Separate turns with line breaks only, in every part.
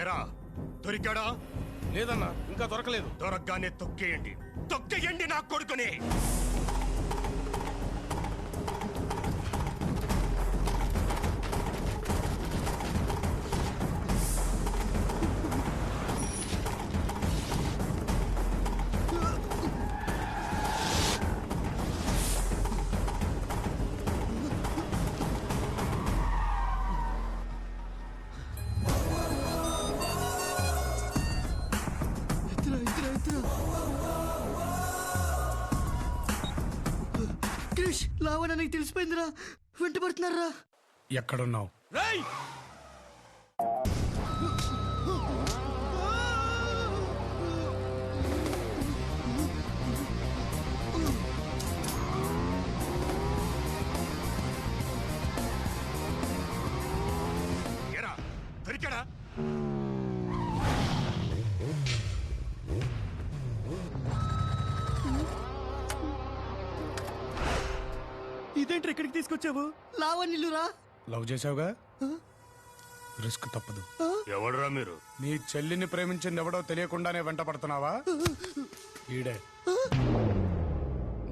ఎరా దొరికాడా?
లేదన్నా, ఇంకా దొరకలేదు.
దొరకగానే తొక్కేయండి, తొక్కేయండి నా కొడుకుని.
క్రిష్, లావణ నీకు తెలిసిపోయిందిరా, వెంట పడుతున్నారా?
ఎక్కడున్నావు?
రేయ్ ఎరా దొరికాడా?
ఇదేంటి ఇక్కడికి తీసుకొచ్చావు? లావణ్యులురా.
లవ్ చేసావుగా, రిస్క్ తప్పదు.
ఎవడురా మీరు?
నీ చెల్లిని ప్రేమించింది ఎవడో తెలియకుండానే వెంట పడుతున్నావా? ఈడే.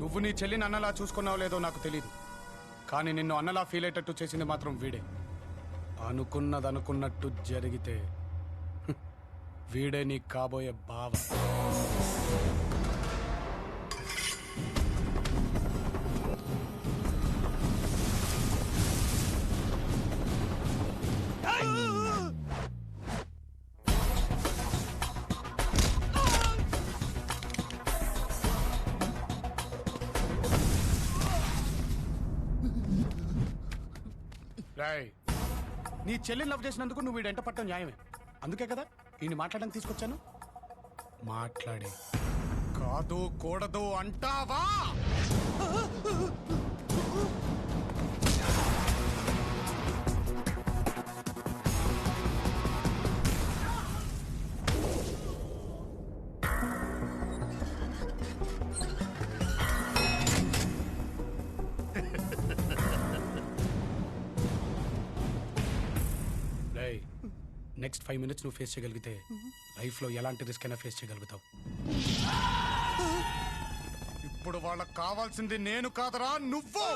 నువ్వు నీ చెల్లిని అన్నలా చూసుకున్నావు లేదో నాకు తెలియదు, కానీ నిన్ను అన్నలా ఫీల్ అయ్యేటట్టు చేసింది మాత్రం వీడే. అనుకున్నది అనుకున్నట్టు జరిగితే వీడే నీ కాబోయే బావ. రాయ్, నీ చెల్లిని లవ్ చేసినందుకు నువ్వు వీడంట పట్టడం న్యాయమే. అందుకే కదా ఈయన మాట్లాడడానికి తీసుకొచ్చాను. మాట్లాడే కాదు కూడదు అంటావా? నెక్స్ట్ 5 minutes నువ్వు ఫేస్ చేయగలిగితే లైఫ్ లో ఎలాంటి రిస్క్ అయినా ఫేస్ చేయగలుగుతావు. ఇప్పుడు వాళ్ళకి కావాల్సింది నేను కాదరా, నువ్వు.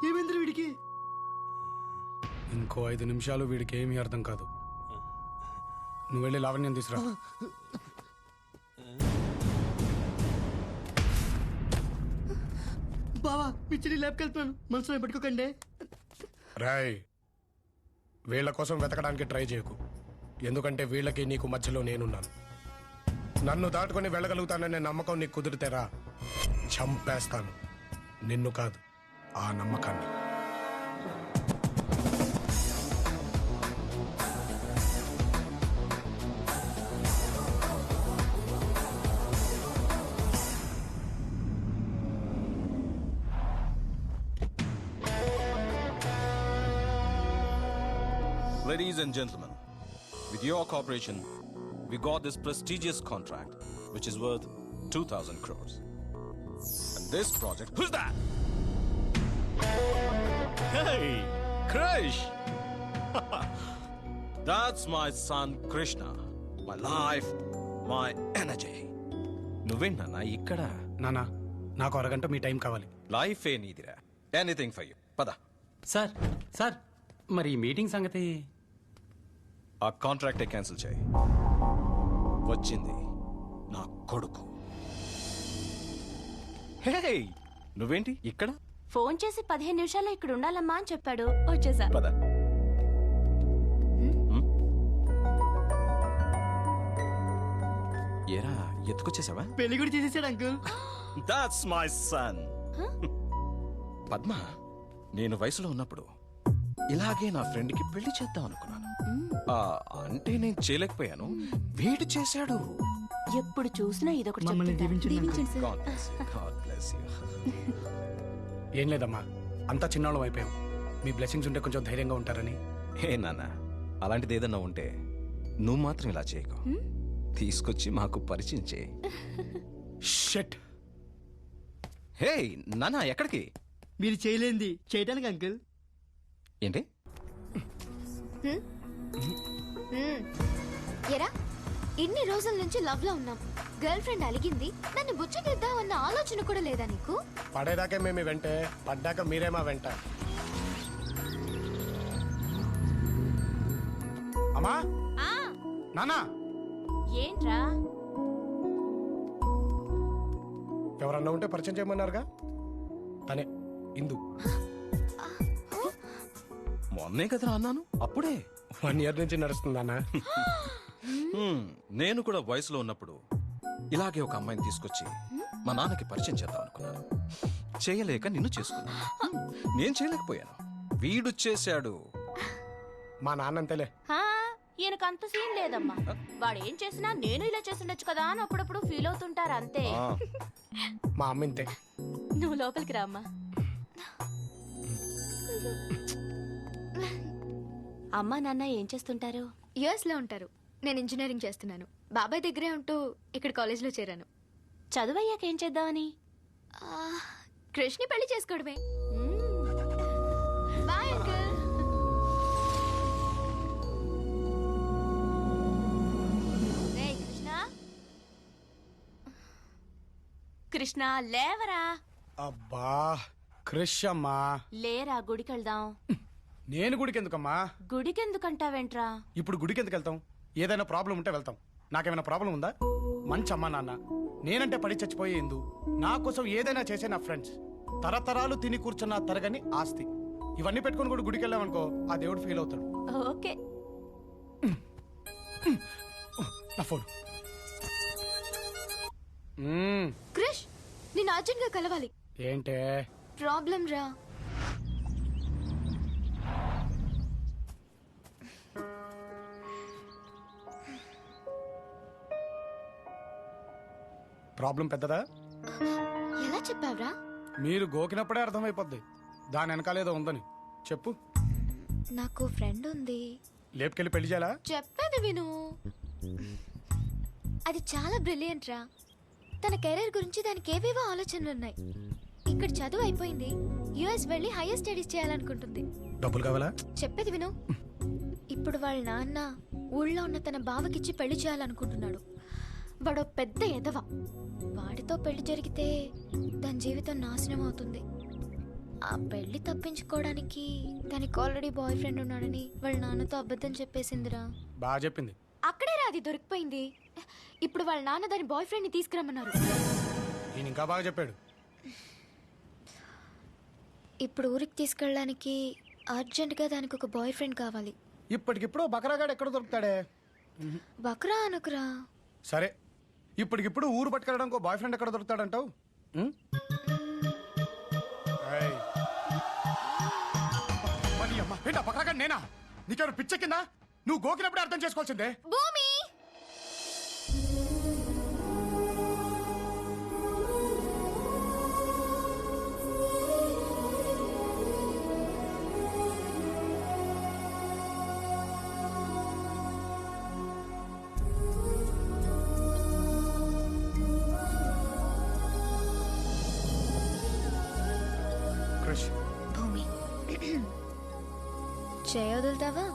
ఏమైంది వీడికి?
ఇంకో 5 నిమిషాలు వీడికి ఏమీ అర్థం కాదు. నువ్వు వెళ్ళి లావణ్యం తీసురా.
బావా, మీ చెల్లి ల్యాబ్కి వెళ్తున్నాను, మనసులో పెట్టుకోకండి.
రాయ్, వీళ్ళ కోసం వెతకడానికి ట్రై చేయకు, ఎందుకంటే వీళ్ళకి నీకు మధ్యలో నేనున్నాను. నన్ను దాటుకొని వెళ్ళగలుగుతాననే నమ్మకం నీకు కుదిరితేరా, చంపేస్తాను. నిన్ను కాదు, ఆ నమ్మకాన్ని.
Ladies and gentlemen, with your cooperation, we got this prestigious contract, which is worth 2,000 crores. And this project... Who's that?
Hey!
Krish! That's my son Krishna. My life, my energy. నువ్వేంటన్నా ఇక్కడ?
నానా నాకు అరగంట మీ టైం కావాలి.
Life ఏ నీదిరా. Anything for you. పద.
Sir sir మరి ఈ మీటింగ్ సంగతి
ఆ కాంట్రాక్టే క్యాన్సిల్ చేయి. వచ్చింది నా కొడుకు. హే, నువ్వేంటి ఇక్కడ?
ఫోన్ చేసి 15 నిమిషాల్లో ఇక్కడ ఉండాలమ్మా అని చెప్పాడు. వచ్చేసా.
పద. ఏరా ఎత్తుకొచ్చేసావా?
పెళ్లి కూడా చేసేసాడు uncle.
That's my son. Padma, నేను వయసులో ఉన్నప్పుడు ఇలాగే నా ఫ్రెండ్ కి పెళ్లి చేద్దాం అనుకున్నాను. అంటే నేను చేయలేకపోయాను, వీడు చేశాడు.
ఎప్పుడు చూసినా ఇదొకటి
మమ్మల్ని
చెప్తుంటా.
దీవించండి,
దీవించండి sir.
God bless you. God bless you.
ఏం లేదమ్మా, అంతా చిన్నోళ్ళం అయిపోయాం. మీ బ్లెస్సింగ్స్ ఉంటే కొంచెం ధైర్యంగా ఉంటారని.
హే నాన్న, అలాంటిది ఏదన్నా ఉంటే నువ్వు మాత్రం ఇలా చేయకు. తీసుకొచ్చి మాకు పరిచయం చేయి.
షట్.
హే నాన్న, ఎక్కడికి?
మీరు చేయలేంది చేయటానికి అంకుల్.
ఏంటి?
ఎరా ఇన్ని రోజుల నుంచి లవ్ లో ఉన్నాం. గర్ల్ ఫ్రెండ్ అలిగింది, నన్ను బుచ్చగిద్దామన్న ఆలోచన కూడా లేదా నీకు?
పడేదాకే మేము వెంటే, పడ్డాక మీరే మా వెంట. అమ్మా నానా,
ఏంట్రా?
ఎవరన్నా ఉంటే పరిచయం చేయమన్నారుగా, తనే ఇందు.
మొన్నే కదా అన్నాను, అప్పుడే.
1 year నుంచి నడుస్తుందన్నా.
నేను కూడా వయసులో ఉన్నప్పుడు ఇలాగే ఒక అమ్మాయిని తీసుకొచ్చి మా నాన్నకి పరిచయం చేద్దాం అనుకున్నాను. చేయలేక నిన్ను చేసుకున్నాను. నేను చేయలేకపోయాను, వీడు చేశాడు.
మా నాన్న అంతేలే.
హా, ఈయనకు అంత సీన్ లేదమ్మా. వాడు ఏం చేసినా నేను ఇలా చేస్తుండొచ్చు కదా అని అప్పుడప్పుడు ఫీల్ అవుతుంటారు అంతే.
ఆ,
మా అమ్మ ఇంతే.
నువ్వు లోపలికి రామ్మా. అమ్మా నాన్న ఏం చేస్తుంటారు?
యుఎస్ లో ఉంటారు. నేను ఇంజనీరింగ్ చేస్తున్నాను. బాబాయ్ దగ్గరే ఉంటూ ఇక్కడ కాలేజ్ లో చేరాను.
చదువయ్యాక ఏం చేద్దామని?
కృష్ణి పెళ్లి చేసుకోవడమే. Bye uncle.
రేయ్ కృష్ణ, కృష్ణ లేవరా.
అబ్బా క్రిష్ అమ్మా.
లేరా, గుడికి వెళ్దాం.
నేను గుడికి ఎందుకమ్మా?
గుడికి ఎందుకంటావేంట్రా?
ఇప్పుడు గుడికి ఎందుకు వెళ్తాం? ఏదైనా ప్రాబ్లం ఉంటే వెళ్తాం. నాకేమైనా ప్రాబ్లం ఉందా? మంచి అమ్మా నాన్న. నేనంటే పడి చచ్చిపోయే ఎందు, నా కోసం ఏదైనా చేసే నా ఫ్రెండ్స్, తరతరాలు తిని కూర్చున్న తరగని ఆస్తి, ఇవన్నీ పెట్టుకుని కూడా గుడికి వెళ్ళామనుకో, ఆ దేవుడు ఫీల్ అవుతాడు.
ఓకే.
నా ఫోన్.
క్రిష్, నేను అర్జెంట్ గా కలవాలి.
ఏంటే
ప్రాబ్లం రా.
ప్రాబ్లం పెద్దదా?
ఎలా చెప్పావురా?
మీరు గోకినప్పుడే అర్థమైపోద్ది దాని వెనకాలేదో ఉందని. చెప్పు.
నాకు ఫ్రెండ్ ఉంది.
లేపుకెళ్ళి పెళ్లి చేయాలా?
చెప్పేది విను. అది చాలా బ్రిలియంట్ రా. తన కెరీర్ గురించి దానికి ఏవేవో ఆలోచనలున్నాయి. ఇక్కడ చదువు అయిపోయింది, యుఎస్ వెళ్ళి హైయర్ స్టడీస్ చేయాలనుకుంటుంది.
డబ్బులు కావాలా?
చెప్పేది విను. ఇప్పుడు వాళ్ళ నాన్న ఊళ్ళో ఉన్న తన బావకిచ్చి పెళ్లి చేయాలనుకుంటున్నాడు. వాడో పెద్ద ఎదవ. వాడితో పెళ్లి జరిగితే దాని జీవితం నాశనం అవుతుంది. ఆ పెళ్లి తప్పించుకోవడానికి దానికి ఆల్రెడీ బాయ్ ఫ్రెండ్ ఉన్నాడని వాళ్ళ నాన్నతో అబద్ధం చెప్పేసిందిరా.
బాగా చెప్పింది.
అక్కడే రా అది దొరికిపోయింది. ఇప్పుడు వాళ్ళ నాన్న దాని బాయ్ ఫ్రెండ్ ని తీసుకురమ్మన్నారు.
నేను ఇంకా బాగా చెప్పాడు.
ఇప్పుడు ఊరికి తీసుకెళ్ళడానికి అర్జెంట్ గా దానికి ఒక బాయ్ ఫ్రెండ్ కావాలి.
ఇప్పటికిప్పుడు బకరాగాడు ఎక్కడ దొరుకుతాడే?
బక్రా అనుకురా.
సరే, ఇప్పటికిప్పుడు ఊరు పట్టుకెళ్ళడానికి ఒక బాయ్ ఫ్రెండ్ ఎక్కడ దొరుకుతాడంటావు? ఏంటా బకరాగాడు? నేనా? నీకెవరు పిచ్చెక్కిందా? నువ్వు గోకినప్పుడే అర్థం చేసుకోవాల్సిందే.
భూమి,
క్రిష్,
భూమి చేయొదులుతావా?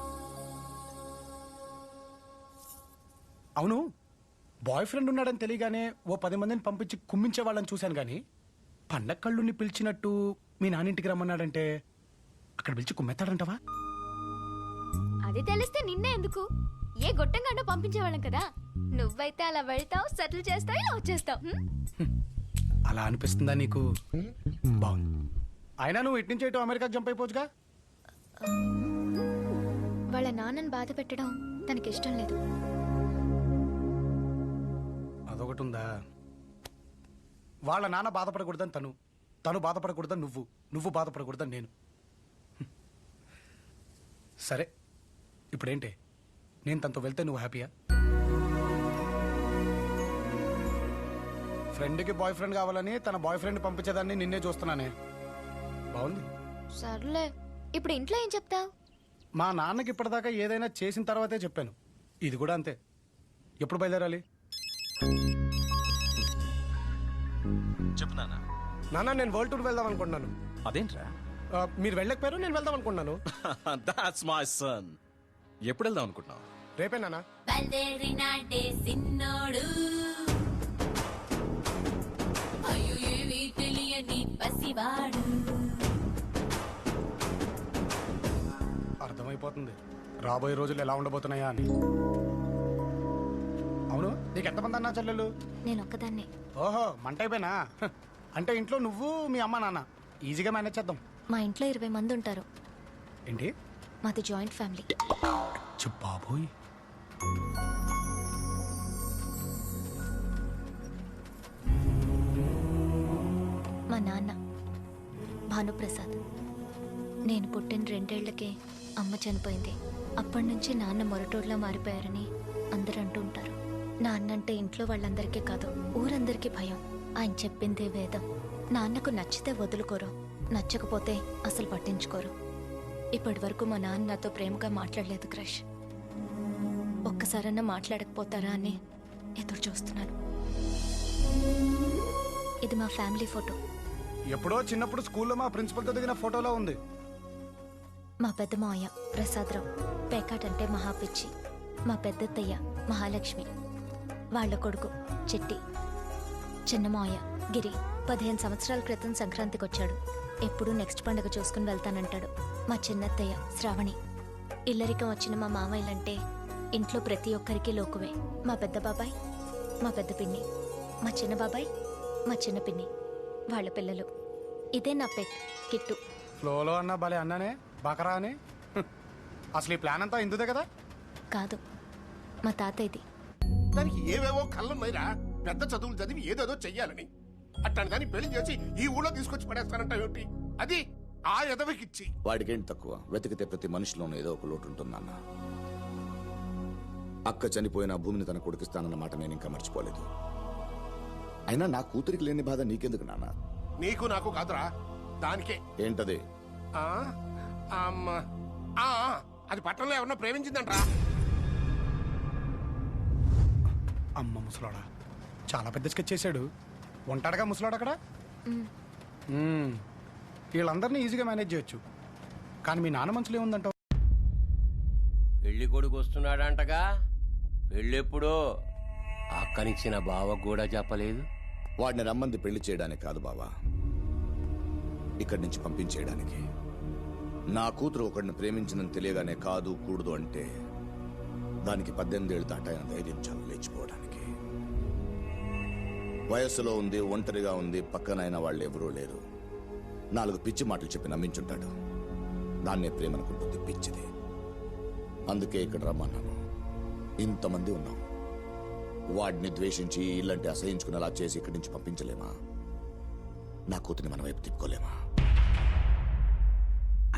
అవును, బాయ్ ఫ్రెండ్ ఉన్నాడని తెలియగానే ఓ 10 మందిని పంపించి కుమ్మించే వాళ్ళని చూశాను కానీ పండగ కళ్ళుని పిలిచినట్టు మీ నాన్నింటికి రమ్మన్నాడంటే అక్కడ పిలిచి కుమ్మెత్తాడంటవా?
అది తెలిస్తే నిన్నే ఎందుకు, ఏ గొట్టంగానో పంపించేవాళ్ళం కదా. నువ్వైతే అలా వెళ్తావు, సెటిల్ చేస్తావు, ఇలా వచ్చేస్తావు.
అలా అనిపిస్తుందా నీకు? బాగుంది. అయినా నువ్వు ఇటు నుంచి ఇటు అమెరికాకి జంప్ అయిపోవచ్చుగా.
వాళ్ళ నాన్నని బాధ పెట్టడం తనకిష్టం లేదు.
అదొకటి ఉందా? వాళ్ళ నాన్న బాధపడకూడదని తను బాధపడకూడదని నువ్వు బాధపడకూడదని నేను. సరే, ఇప్పుడేంటి? నేను తనతో వెళ్తే నువ్వు హ్యాపీయా? ఫ్రెండ్కి బాయ్ ఫ్రెండ్ కావాలని తన బాయ్ ఫ్రెండ్ పంపించేదాన్ని నిన్నే చూస్తున్నానే. బాగుంది.
సర్లే, ఇప్పుడు ఇంట్లో ఏం చెప్తావు?
మా నాన్నకి ఇప్పటిదాకా ఏదైనా చేసిన తర్వాతే చెప్పాను. ఇది కూడా అంతే. ఎప్పుడు బయలుదేరాలి?
చెప్పు నాన్న.
నాన్న, నేను వరల్డ్ టూర్ వెళ్దాం అనుకుంటున్నాను.
అదేంట్రా?
మీరు వెళ్ళకపోయారు, నేను వెళ్దాం అనుకుంటున్నాను.
That's my son. ఎప్పుడు వెళ్దాం అనుకుంటున్నావు?
రేపే నాన్న.
బయలుదేరినాడే సిన్నోడు, అయ్యో ఏమీ తెలియని పసివాడు.
అర్థమైపోతుంది రాబోయే రోజులు ఎలా ఉండబోతున్నాయా అని. అవును, నీకు ఎంతమంది అన్నా చెల్లెలు?
నేను ఒక్కదాన్నే.
ఓహో, మంట అయిపోయినా. అంటే ఇంట్లో నువ్వు, మీ అమ్మ, నాన్న ఈజీగా మేనేజ్ చేద్దాం.
మా ఇంట్లో 20 మంది ఉంటారు.
ఏంటి?
మాది జాయింట్ ఫ్యామిలీ.
బాబోయ్.
మా నాన్న భానుప్రసాద్. నేను పుట్టిన 2 ఏళ్లకే అమ్మ చనిపోయింది. అప్పటి నుంచి నాన్న మొరటోడ్లా మారిపోయారని అందరూ అంటూ ఉంటారు. నాన్నంటే ఇంట్లో వాళ్ళందరికీ కాదు, ఊరందరికీ భయం. ఆయన చెప్పిందే వేదం. నాన్నకు నచ్చితే వదులుకోరు, నచ్చకపోతే అసలు పట్టించుకోరు. ఇప్పటి వరకు మా నాన్న నాతో ప్రేమగా మాట్లాడలేదు క్రష్. ఒక్కసారన్నా మాట్లాడకపోతారా అని ఎదురు చూస్తున్నాను. ఇది మా ఫ్యామిలీ ఫోటో.
ఎప్పుడో చిన్నప్పుడు స్కూల్లో మా ప్రిన్సిపల్తో దిగిన ఫోటోలో ఉంది.
మా పెద్ద మావయ్య ప్రసాదరావు పేకాట్ అంటే మహాపిచ్చి. మా పెద్దత్తయ్య మహాలక్ష్మి, వాళ్ళ కొడుకు చిట్టి. చిన్న మావయ్య గిరి 15 సంవత్సరాల క్రితం సంక్రాంతికి వచ్చాడు. ఎప్పుడూ నెక్స్ట్ పండుగ చూసుకుని వెళ్తానంటాడు. మా చిన్నత్తయ్య శ్రావణి. ఇల్లరికం వచ్చిన మా మామయ్యలంటే ఇంట్లో ప్రతి ఒక్కరికి లోకువే. మా పెద్ద బాబాయ్, మా పెద్ద పిన్ని, మా చిన్న బాబాయ్, మా చిన్న పిన్ని, వాళ్ళ పిల్లలు. ఇదే నా పెట్ కిట్టు.
ఫ్లోలో అన్నా భలే అన్నానే, బకరా అని. అసలు ఈ ప్లాన్ అంతా ఇందుదే కదా?
కాదు, మా తాతయ్యది.
దానికి ఏవేవో కళ్ళున్నాయిరా. పెద్ద చదువులు చదివి ఏదేదో చెయ్యాలని. అట్లాంటి దాన్ని పెళ్లి చేసి ఈ ఊళ్ళో తీసుకొచ్చి పడేస్తానంటావేంటి? అది ఆ ఎదవికిచ్చి.
వాడికేంటి తక్కువ? వెతికితే ప్రతి మనిషిలోనూ ఏదో ఒక లోటు ఉంటుందన్న. అక్క చనిపోయిన భూమిని తన కొడుకిస్తానన్న మాట నేను ఇంకా మర్చిపోలేదు. అయినా నా కూతురికి లేని బాధ నీకెందుకు నాన్న?
నీకు నాకు కాదురా, దానికే.
ఏంటది?
ఆ, అమ్మ, ఆ, అది పట్టణంలో ఎవరన్నా ప్రేమించిందంట్రా.
అమ్మ ముసలాడా, చాలా పెద్ద స్కెచ్ చేశాడు. ఉంటాడుగా ముసలాడు అక్కడ. వీళ్ళందరినీ ఈజీగా మేనేజ్ చేయొచ్చు. కానీ మీ నాన్న మనసులో ఏముందంటావు?
పెళ్లి కొడుకు వస్తున్నాడంటగా. పెళ్ళెప్పుడో? అక్కనిచ్చిన బావకు కూడా చెప్పలేదు.
వాడిని రమ్మంది పెళ్లి చేయడానికి కాదు బావా, ఇక్కడి నుంచి పంపించేయడానికి. నా కూతురు ఒకడిని ప్రేమించిందని తెలియగానే కాదు కూడదు అంటే దానికి 18 ఏళ్ళు దాటాయన ధైర్యం చాలు లేచిపోవడానికి. వయస్సులో ఉంది, ఒంటరిగా ఉంది, పక్కనైన వాళ్ళు ఎవరూ లేరు. 4 పిచ్చి మాటలు చెప్పి నమ్మించుంటాడు. దాన్నే ప్రేమనుకుంటుంది, పిచ్చిది. అందుకే ఇక్కడ రమ్మన్నాను. ఇంతమంది ఉన్నాం. వాడిని ద్వేషించి ఇల్లంటే అసహించుకునేలా చేసి ఇక్కడి నుంచి పంపించలేమా? నా కూతురిని మన వైపు తిప్పుకోలేమా?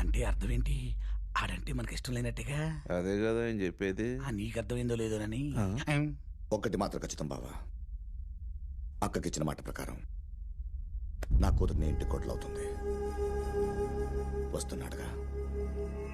అంటే అర్థం ఏంటి? ఆడంటే మనకి ఇష్టం లేనట్టుగా.
అదే కదా నేను చెప్పేది.
నీకు అర్థమైందో లేదోనని.
ఒక్కటి మాత్రం ఖచ్చితం బావా, అక్కకిచ్చిన మాట ప్రకారం నా కూతురిని ఇంటి కొట్లవుతుంది. వస్తున్నాడుగా.